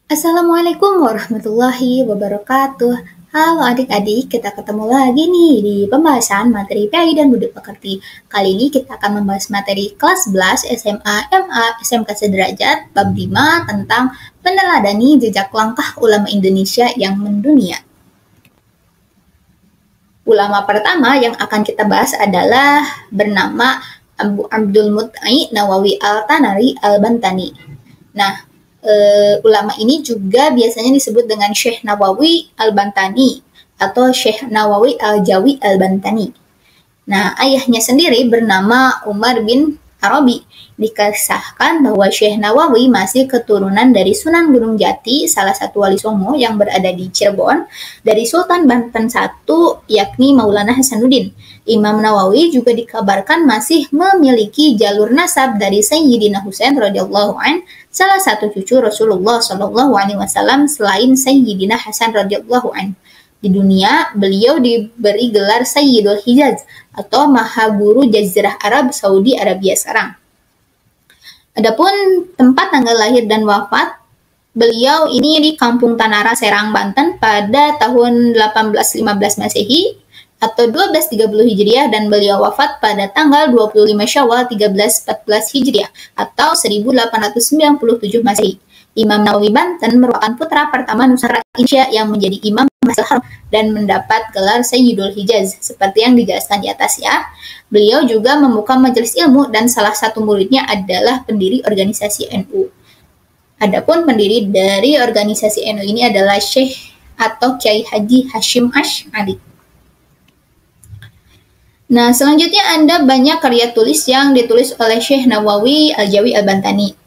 Assalamualaikum warahmatullahi wabarakatuh. Halo adik-adik, kita ketemu lagi nih di pembahasan materi PAI dan Budi Pekerti. Kali ini kita akan membahas materi kelas 11 SMA MA SMK Sederajat bab 5 tentang meneladani jejak langkah ulama Indonesia yang mendunia. Ulama pertama yang akan kita bahas adalah bernama Abu Abdul Mut'i Nawawi Al-Tanari Al-Bantani. Nah, ulama ini juga biasanya disebut dengan Syekh Nawawi Al-Bantani atau Syekh Nawawi Al-Jawi Al-Bantani. Nah, ayahnya sendiri bernama Umar bin Arabi. Dikisahkan bahwa Syekh Nawawi masih keturunan dari Sunan Gunung Jati, salah satu wali Songo yang berada di Cirebon, dari Sultan Banten I, yakni Maulana Hasanuddin. Imam Nawawi juga dikabarkan masih memiliki jalur nasab dari Sayyidina Husain radhiyallahu an, salah satu cucu Rasulullah Shallallahu alaihi wasallam selain Sayyidina Hasan radhiyallahu an. Di dunia, beliau diberi gelar Sayyidul Hijaz atau Maha Guru Jazirah Arab Saudi Arabia sekarang. Adapun tempat tanggal lahir dan wafat, beliau ini di Kampung Tanara, Serang, Banten pada tahun 1815 Masehi atau 1230 Hijriah dan beliau wafat pada tanggal 25 Syawal 1314 Hijriah atau 1897 Masehi. Imam Nawawi Banten merupakan putra pertama Nusantara Indonesia yang menjadi imam Masjidil Haram dan mendapat gelar Sayyidul Hijaz seperti yang dijelaskan di atas ya. Beliau juga membuka majelis ilmu dan salah satu muridnya adalah pendiri organisasi NU. Adapun pendiri dari organisasi NU ini adalah Syekh atau Kiai Haji Hashim Asy'ari. Nah, selanjutnya ada banyak karya tulis yang ditulis oleh Syekh Nawawi Al-Jawi Al-Bantani.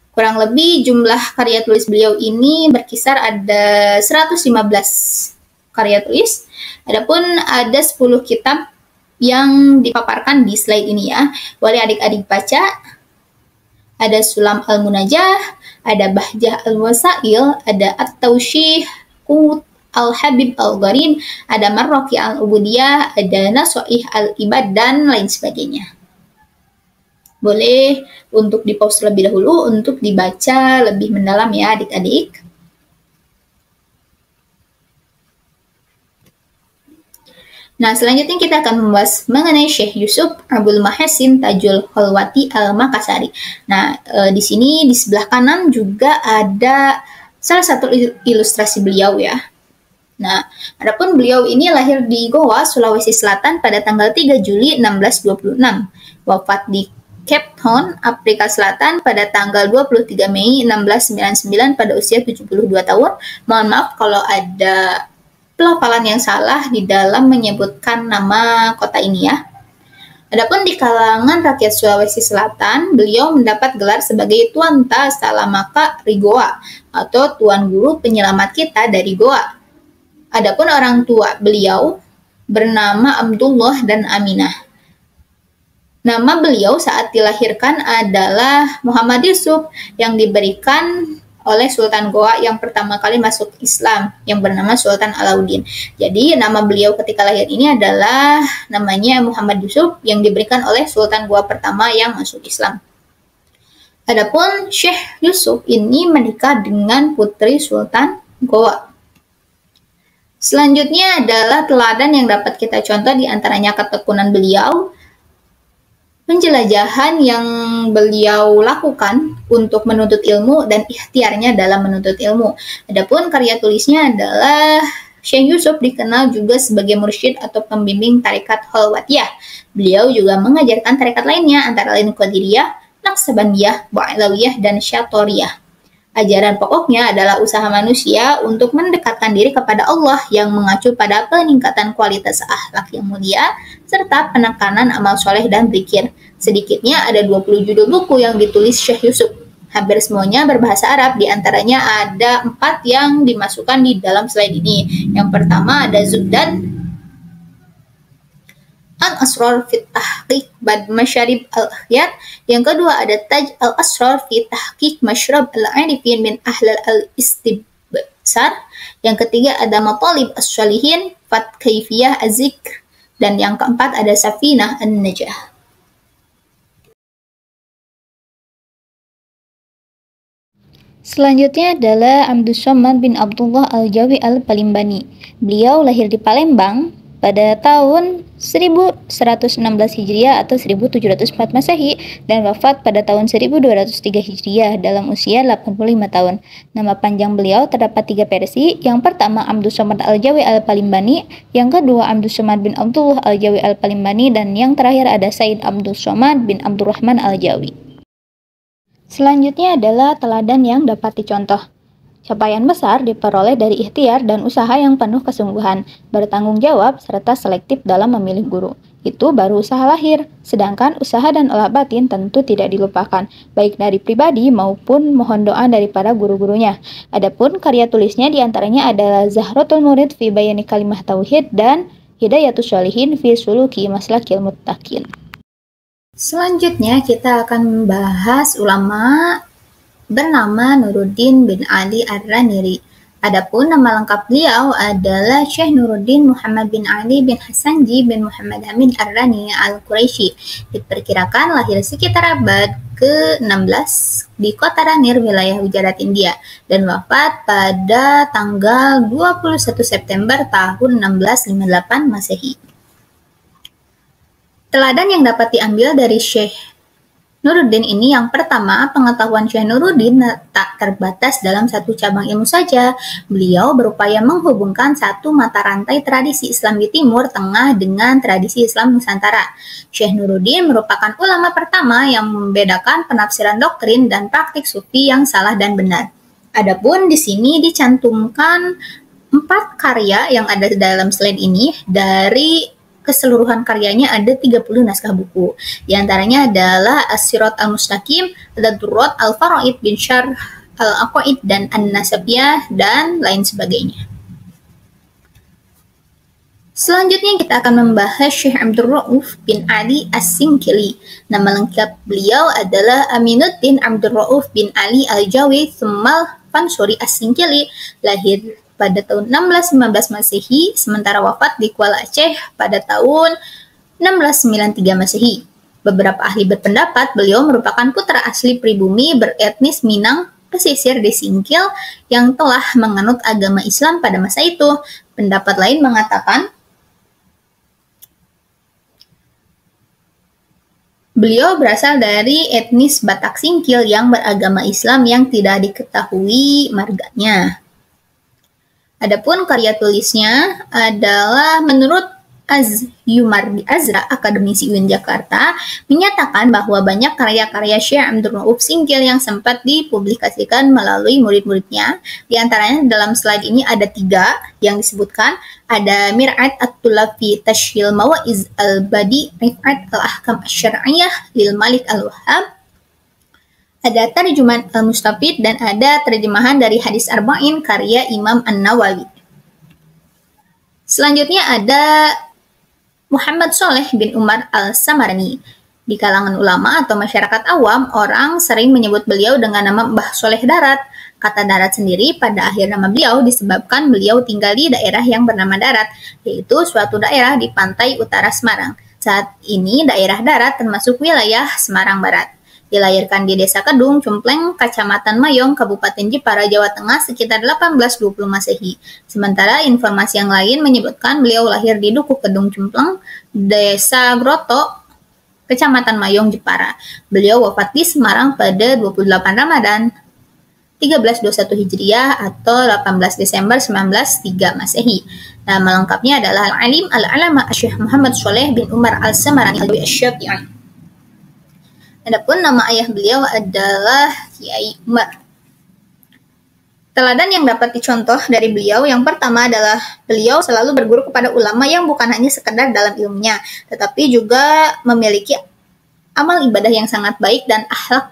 Kurang lebih jumlah karya tulis beliau ini berkisar ada 115 karya tulis. Adapun ada 10 kitab yang dipaparkan di slide ini ya. Boleh adik-adik baca. Ada Sulam Al-Munajah, ada Bahjah Al-Wasail, ada At-Tawshih, Qut Al-Habib Al-Gharin, ada Marraqi Al-Ubudiyah, ada Nasoih Al-Ibad, dan lain sebagainya. Boleh untuk di-pause terlebih dahulu untuk dibaca lebih mendalam ya adik-adik. Nah, selanjutnya kita akan membahas mengenai Syekh Yusuf Abdul Mahasin Tajul Khalwati Al-Makassari. Nah, di sini di sebelah kanan juga ada salah satu ilustrasi beliau ya. Nah, adapun beliau ini lahir di Goa, Sulawesi Selatan pada tanggal 3 Juli 1626. Wafat di Cape Town, Afrika Selatan pada tanggal 23 Mei 1699 pada usia 72 tahun. Mohon maaf kalau ada pelafalan yang salah di dalam menyebutkan nama kota ini ya. Adapun di kalangan rakyat Sulawesi Selatan, beliau mendapat gelar sebagai Tuan Ta Salamaka Rigoa atau Tuan Guru Penyelamat kita dari Goa. Adapun orang tua beliau bernama Abdullah dan Aminah. Nama beliau saat dilahirkan adalah Muhammad Yusuf yang diberikan oleh Sultan Goa yang pertama kali masuk Islam yang bernama Sultan Alauddin. Jadi nama beliau ketika lahir ini adalah namanya Muhammad Yusuf yang diberikan oleh Sultan Goa pertama yang masuk Islam. Adapun Syekh Yusuf ini menikah dengan putri Sultan Goa. Selanjutnya adalah teladan yang dapat kita contoh di antaranya ketekunan beliau, penjelajahan yang beliau lakukan untuk menuntut ilmu dan ikhtiarnya dalam menuntut ilmu. Adapun karya tulisnya adalah Syekh Yusuf dikenal juga sebagai mursyid atau pembimbing tarekat Khalwatiyah. Beliau juga mengajarkan tarekat lainnya antara lain Qadiriyah, Naqsabandiyah, Ba'alawiyah, dan Syatoriyah. Ajaran pokoknya adalah usaha manusia untuk mendekatkan diri kepada Allah yang mengacu pada peningkatan kualitas akhlak yang mulia serta penekanan amal soleh dan zikir. Sedikitnya ada 20 judul buku yang ditulis Syekh Yusuf. Hampir semuanya berbahasa Arab, diantaranya ada 4 yang dimasukkan di dalam slide ini. Yang pertama ada Zubdan Al-Asrar fi Tahqiq Bad Masyarib Al-Akhyar. Yang kedua ada Taj Al-Asrar fi Tahqiq Masyrab Al-Arifin min Ahlal Al-Istibsar. Yang ketiga ada Matalib As-Salihin Fat Kaifiyah Az-Zikr. Dan yang keempat ada Safinah An-Najah. Selanjutnya adalah Abdus Somad bin Abdullah Al-Jawi Al-Palimbani. Beliau lahir di Palembang pada tahun 1116 Hijriah atau 1704 Masehi dan wafat pada tahun 1203 Hijriah dalam usia 85 tahun. Nama panjang beliau terdapat 3 versi. Yang pertama Abdus Somad Al-Jawi Al-Palimbani, yang kedua Abdus Somad bin Abdullah Al-Jawi Al-Palimbani, dan yang terakhir ada Said Abdus Somad bin Abdurrahman Al-Jawi. Selanjutnya adalah teladan yang dapat dicontoh. Capaian besar diperoleh dari ikhtiar dan usaha yang penuh kesungguhan, bertanggung jawab, serta selektif dalam memilih guru. Itu baru usaha lahir, sedangkan usaha dan olah batin tentu tidak dilupakan, baik dari pribadi maupun mohon doa daripada guru-gurunya. Adapun karya tulisnya diantaranya adalah Zahratul Murid fi Bayani Kalimah Tauhid dan Hidayatus Sholihin fi Suluki Maslakil Muttaqin. Selanjutnya kita akan membahas ulama bernama Nuruddin bin Ali Ar-Raniri. Adapun nama lengkap beliau adalah Syekh Nuruddin Muhammad bin Ali bin Hasanji bin Muhammad Amin Ar-Raniri Al-Quraisy. Diperkirakan lahir sekitar abad ke-16 di kota Ranir, wilayah Gujarat, India, dan wafat pada tanggal 21 September tahun 1658 Masehi. Teladan yang dapat diambil dari Syekh Nuruddin ini, yang pertama, pengetahuan Syekh Nuruddin tak terbatas dalam satu cabang ilmu saja. Beliau berupaya menghubungkan satu mata rantai tradisi Islam di Timur Tengah dengan tradisi Islam Nusantara. Syekh Nuruddin merupakan ulama pertama yang membedakan penafsiran doktrin dan praktik sufi yang salah dan benar. Adapun di sini dicantumkan 4 karya yang ada dalam slide ini. Dari keseluruhan karyanya ada 30 naskah buku. Di antaranya adalah As-Sirat Al-Mustaqim, Ad-Durrat Al-Faraid bin Syarh Al-Aqaid dan An-Nasabiyah, dan lain sebagainya. Selanjutnya kita akan membahas Syekh Abdul Rauf bin Ali As-Sinkili. Nama lengkap beliau adalah Aminuddin Abdul Rauf bin Ali Al-Jawi Tsummal Fansuri As-Sinkili, lahir pada tahun 1615 Masehi, sementara wafat di Kuala Aceh pada tahun 1693 Masehi. Beberapa ahli berpendapat beliau merupakan putra asli pribumi beretnis Minang pesisir di Singkil yang telah menganut agama Islam pada masa itu. Pendapat lain mengatakan beliau berasal dari etnis Batak Singkil yang beragama Islam yang tidak diketahui marganya. Adapun karya tulisnya adalah menurut Yumardi Azra, akademisi UIN Jakarta, menyatakan bahwa banyak karya-karya Syekh Abdul Rauf Singkil yang sempat dipublikasikan melalui murid-muridnya. Di antaranya dalam slide ini ada 3 yang disebutkan. Ada Mir'at At-Tulab fi Tashhil Mawa'iz Al-Badi Rif'at Al-Ahkam Asy-Syar'iyyah lil Malik Al-Wahhab, ada Tarjuman Al-Mustafid, dan ada terjemahan dari Hadis Arba'in karya Imam An-Nawawi. Selanjutnya ada Muhammad Soleh bin Umar Al-Samarani. Di kalangan ulama atau masyarakat awam, orang sering menyebut beliau dengan nama Mbah Soleh Darat. Kata Darat sendiri pada akhir nama beliau disebabkan beliau tinggal di daerah yang bernama Darat, yaitu suatu daerah di pantai utara Semarang. Saat ini daerah Darat termasuk wilayah Semarang Barat. Dilahirkan di Desa Kedung, Cumpleng, Kecamatan Mayong, Kabupaten Jepara, Jawa Tengah sekitar 1820 Masehi. Sementara informasi yang lain menyebutkan beliau lahir di Dukuh Kedung Cumpleng, Desa Groto, Kecamatan Mayong, Jepara. Beliau wafat di Semarang pada 28 Ramadan 1321 Hijriah atau 18 Desember 1903 Masehi. Nama lengkapnya adalah Al-Alim Al-Alama Syekh Muhammad Soleh bin Umar Al-Samarani Al-Syafi'i. Adapun nama ayah beliau adalah Kiai Umar. Teladan yang dapat dicontoh dari beliau, yang pertama adalah beliau selalu berguru kepada ulama yang bukan hanya sekedar dalam ilmunya, tetapi juga memiliki amal ibadah yang sangat baik dan akhlak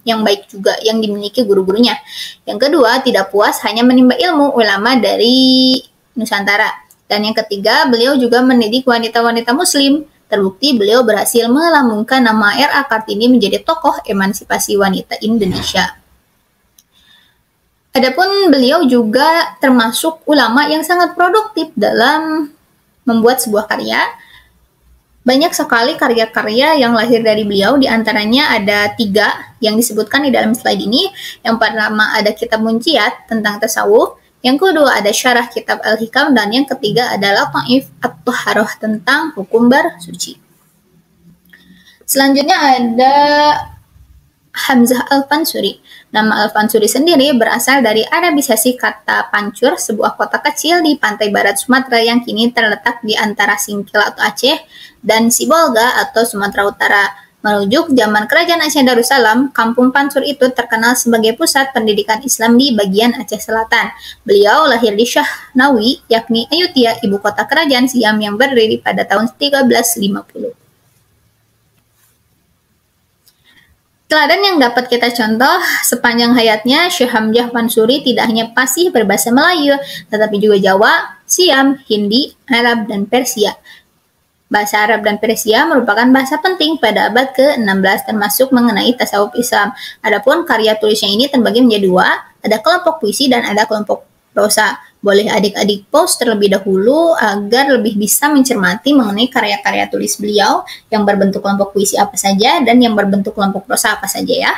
yang baik juga yang dimiliki guru-gurunya. Yang kedua, tidak puas hanya menimba ilmu ulama dari Nusantara. Dan yang ketiga, beliau juga mendidik wanita-wanita muslim. Terbukti beliau berhasil melambungkan nama R.A. Kartini menjadi tokoh emansipasi wanita Indonesia. Adapun beliau juga termasuk ulama yang sangat produktif dalam membuat sebuah karya. Banyak sekali karya-karya yang lahir dari beliau, diantaranya ada 3 yang disebutkan di dalam slide ini. Yang pertama ada Kitab Munciat tentang tasawuf, yang kedua ada Syarah Kitab Al-Hikam, dan yang ketiga adalah Ta'if At-Taharah tentang hukum bersuci. Selanjutnya ada Hamzah Al-Fansuri. Nama Al-Fansuri sendiri berasal dari Arabisasi kata Pancur, sebuah kota kecil di pantai barat Sumatera yang kini terletak di antara Singkil atau Aceh dan Sibolga atau Sumatera Utara. Merujuk zaman Kerajaan Aceh Darussalam, Kampung Pansur itu terkenal sebagai pusat pendidikan Islam di bagian Aceh Selatan. Beliau lahir di Syahnawi, yakni Ayutthaya, ibu kota kerajaan Siam yang berdiri pada tahun 1350. Teladan yang dapat kita contoh sepanjang hayatnya, Syekh Hamzah Fansuri tidak hanya fasih berbahasa Melayu, tetapi juga Jawa, Siam, Hindi, Arab, dan Persia. Bahasa Arab dan Persia merupakan bahasa penting pada abad ke-16 termasuk mengenai tasawuf Islam. Adapun karya tulisnya ini terbagi menjadi 2, ada kelompok puisi dan ada kelompok prosa. Boleh adik-adik pause terlebih dahulu agar lebih bisa mencermati mengenai karya-karya tulis beliau yang berbentuk kelompok puisi apa saja dan yang berbentuk kelompok prosa apa saja ya.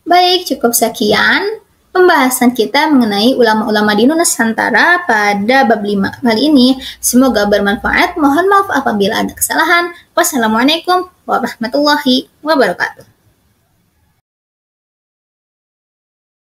Baik, cukup sekian pembahasan kita mengenai ulama-ulama di Nusantara pada bab 5 kali ini. Semoga bermanfaat. Mohon maaf apabila ada kesalahan. Wassalamualaikum warahmatullahi wabarakatuh.